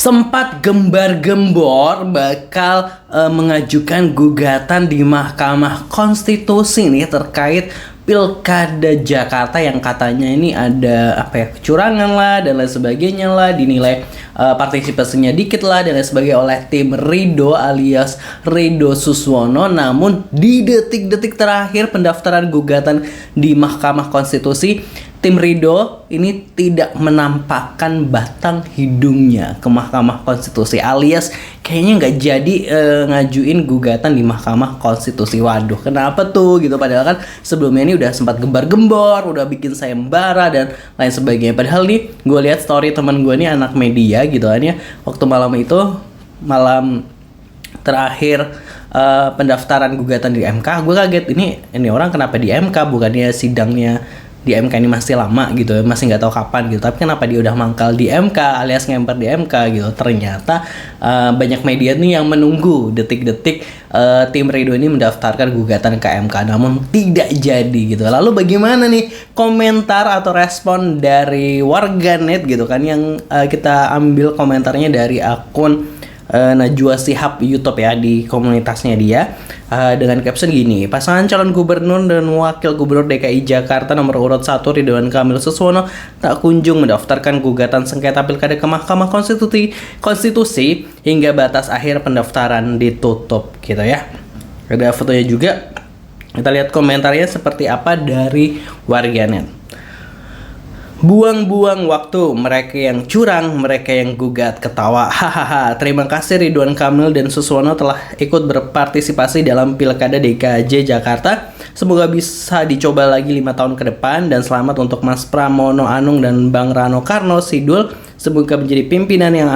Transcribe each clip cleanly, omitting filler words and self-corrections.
sempat gembar-gembor bakal mengajukan gugatan di Mahkamah Konstitusi nih terkait Pilkada Jakarta yang katanya ini ada kecurangan lah dan lain sebagainya lah, dinilai partisipasinya dikit lah dan lain sebagainya oleh tim Ridho alias Ridho Suswono. Namun di detik-detik terakhir pendaftaran gugatan di Mahkamah Konstitusi, tim Ridho ini tidak menampakkan batang hidungnya ke Mahkamah Konstitusi, alias kayaknya nggak jadi ngajuin gugatan di Mahkamah Konstitusi. Waduh, kenapa tuh gitu? Padahal kan sebelumnya ini udah sempat gembar-gembor, udah bikin sayembara dan lain sebagainya. Padahal nih gue lihat story teman gue nih anak media gitu kan ya, waktu malam terakhir pendaftaran gugatan di MK, gue kaget ini orang kenapa di MK, bukannya sidangnya di MK ini masih lama gitu, masih nggak tahu kapan gitu, tapi kenapa dia udah mangkal di MK alias ngemper di MK gitu. Ternyata banyak media nih yang menunggu detik-detik tim Ridho ini mendaftarkan gugatan ke MK, namun tidak jadi gitu. Lalu bagaimana nih komentar atau respon dari warganet gitu kan, yang kita ambil komentarnya dari akun Najwa Shihab YouTube ya, di komunitasnya dia, dengan caption gini: pasangan calon gubernur dan wakil gubernur DKI Jakarta nomor urut 1 Ridwan Kamil Suswono tak kunjung mendaftarkan gugatan sengketa pilkada ke Mahkamah Konstitusi hingga batas akhir pendaftaran ditutup gitu ya. Ada fotonya juga, kita lihat komentarnya seperti apa dari warganet. Buang-buang waktu, mereka yang curang, mereka yang gugat, ketawa, hahaha. Terima kasih Ridwan Kamil dan Suswono telah ikut berpartisipasi dalam Pilkada DKJ Jakarta. Semoga bisa dicoba lagi 5 tahun ke depan, dan selamat untuk Mas Pramono Anung dan Bang Rano Karno Sidul. Semoga menjadi pemimpin yang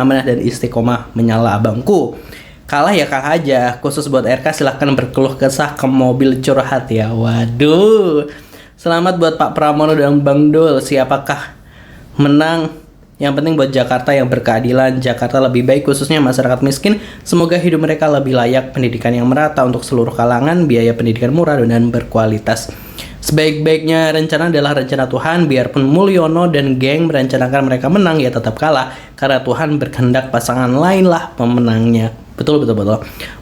amanah dan istiqomah menyala abangku. Kalah ya kalah aja, khusus buat RK silahkan berkeluh kesah ke mobil curhat ya. Waduh. Selamat buat Pak Pramono dan Bang Dul. Siapakah menang? Yang penting buat Jakarta yang berkeadilan, Jakarta lebih baik khususnya masyarakat miskin. Semoga hidup mereka lebih layak, pendidikan yang merata untuk seluruh kalangan, biaya pendidikan murah dan berkualitas. Sebaik-baiknya rencana adalah rencana Tuhan. Biarpun Mulyono dan geng merencanakan mereka menang, ya tetap kalah karena Tuhan berkehendak pasangan lain lah pemenangnya. Betul.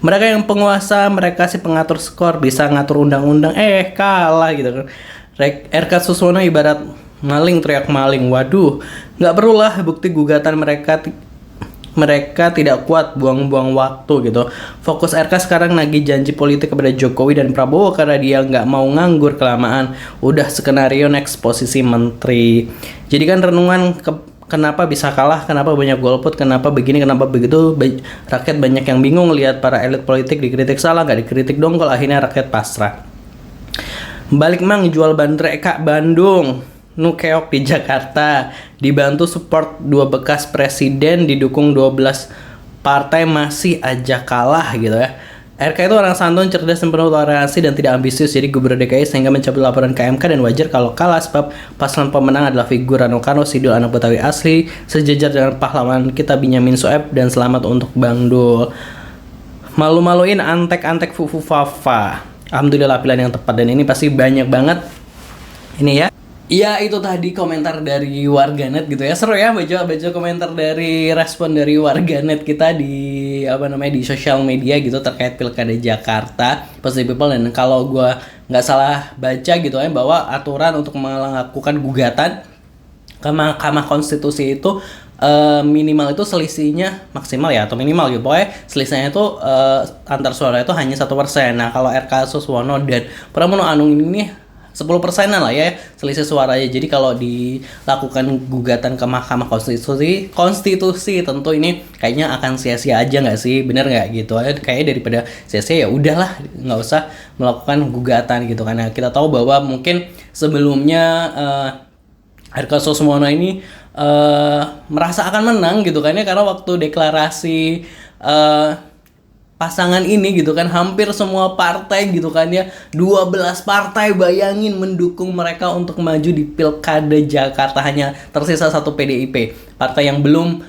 Mereka yang penguasa, mereka si pengatur skor, bisa ngatur undang-undang, kalah gitu kan. RK Suswono ibarat maling teriak maling. Waduh, nggak perlulah bukti gugatan, mereka tidak kuat, buang-buang waktu gitu. Fokus RK sekarang nagih janji politik kepada Jokowi dan Prabowo karena dia nggak mau nganggur kelamaan. Udah skenario next posisi menteri. Jadi kan renungan kenapa bisa kalah, kenapa banyak golput, kenapa begini, kenapa begitu. Rakyat banyak yang bingung lihat para elit politik dikritik salah, nggak dikritik dongkol, akhirnya rakyat pasrah. Balik mang jual bandrek Kak Bandung, nu keok di Jakarta, dibantu support 2 bekas presiden, didukung 12 partai, masih aja kalah gitu ya. RK itu orang santun, cerdas dan penuh toleransi dan tidak ambisius jadi gubernur DKI sehingga mencabut laporan ke MK, dan wajar kalau kalah sebab paslon pemenang adalah figur Rano Karno Sidul, anak Betawi asli, sejajar dengan pahlawan kita Benyamin Sueb, dan selamat untuk Bang Dul. Malu-maluin antek-antek fufu fafa. Alhamdulillah pilihan yang tepat, dan ini pasti banyak banget ini ya. Ya itu tadi komentar dari warganet gitu ya. Seru ya baca komentar dari respon dari warganet kita di di sosial media gitu terkait Pilkada Jakarta, Positive People. Dan kalau gue nggak salah baca gitu ya, bahwa aturan untuk melakukan gugatan ke Mahkamah Konstitusi itu minimal itu selisihnya maksimal ya, atau minimal gitu, pokoknya selisihnya itu antar suara itu hanya 1%. Nah kalau RK Suswono dan Pramono Anung ini 10%-an lah ya selisih suaranya. Jadi kalau dilakukan gugatan ke Mahkamah Konstitusi tentu ini kayaknya akan sia-sia aja nggak sih, bener nggak gitu? Kayaknya daripada sia-sia ya udahlah, nggak usah melakukan gugatan gitu, karena kita tahu bahwa mungkin sebelumnya RK Suswono ini merasa akan menang gitu kan ya, karena waktu deklarasi pasangan ini gitu kan, hampir semua partai gitu kan ya, 12 partai bayangin mendukung mereka untuk maju di Pilkada Jakarta. Hanya tersisa satu PDIP, partai yang belum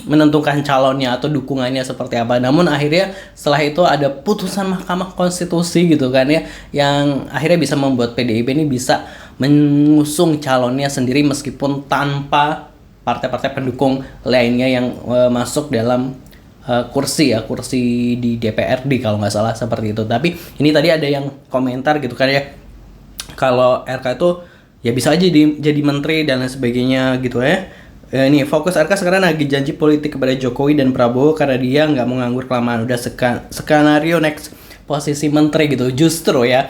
menentukan calonnya atau dukungannya seperti apa. Namun akhirnya setelah itu ada putusan Mahkamah Konstitusi gitu kan ya, yang akhirnya bisa membuat PDIP ini bisa mengusung calonnya sendiri meskipun tanpa partai-partai pendukung lainnya yang masuk dalam kursi di DPRD kalau nggak salah seperti itu. Tapi ini tadi ada yang komentar gitu kan ya, kalau RK itu ya bisa aja jadi menteri dan lain sebagainya gitu ya. Ini fokus RK sekarang lagi janji politik kepada Jokowi dan Prabowo karena dia nggak mau nganggur kelamaan, udah skenario next posisi menteri gitu. Justru ya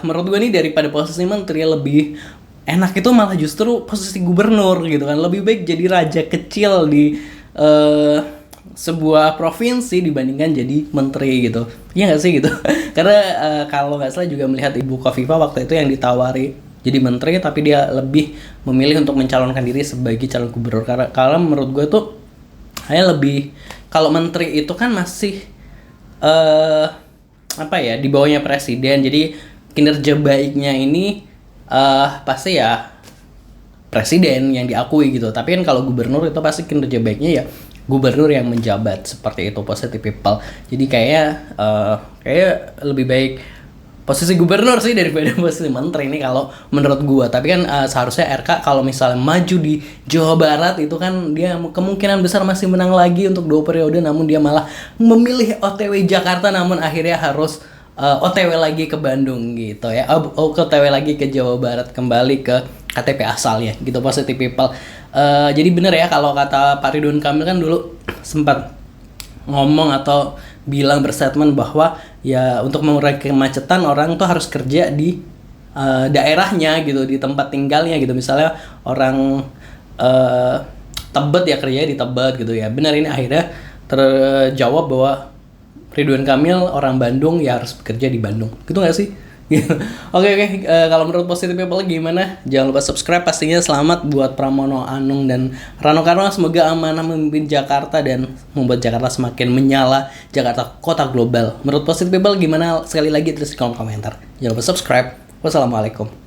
menurut gue nih daripada posisi menteri lebih enak itu malah justru posisi gubernur gitu kan. Lebih baik jadi raja kecil di sebuah provinsi dibandingkan jadi menteri gitu. Iya nggak sih gitu? Karena kalau nggak salah juga melihat Ibu Kofifa waktu itu yang ditawari jadi menteri, tapi dia lebih memilih untuk mencalonkan diri sebagai calon gubernur. Karena menurut gue tuh kayak lebih, kalau menteri itu kan masih di bawahnya presiden. Jadi kinerja baiknya ini pasti ya presiden yang diakui gitu. Tapi kan kalau gubernur itu pasti kinerja baiknya ya gubernur yang menjabat, seperti itu, positive people. Jadi kayak lebih baik posisi gubernur sih daripada posisi menteri ini kalau menurut gua. Tapi kan seharusnya RK kalau misalnya maju di Jawa Barat itu kan dia kemungkinan besar masih menang lagi untuk 2 periode, namun dia malah memilih OTW Jakarta, namun akhirnya harus OTW lagi ke Bandung gitu ya. OTW lagi ke Jawa Barat, kembali ke KTP asalnya gitu, positive people. Jadi bener ya kalau kata Pak Ridwan Kamil kan dulu sempat ngomong atau bilang berstatement bahwa ya untuk mengurangi kemacetan orang tuh harus kerja di daerahnya gitu, di tempat tinggalnya gitu. Misalnya orang Tebet ya kerja di Tebet gitu ya. Benar, ini akhirnya terjawab bahwa Ridwan Kamil orang Bandung ya harus bekerja di Bandung. Gitu nggak sih? Oke. Kalau menurut Positive People gimana? Jangan lupa subscribe pastinya. Selamat buat Pramono Anung dan Rano Karno. Semoga amanah memimpin Jakarta dan membuat Jakarta semakin menyala. Jakarta kota global. Menurut Positive People gimana? Sekali lagi tulis di kolom komentar. Jangan lupa subscribe. Wassalamualaikum.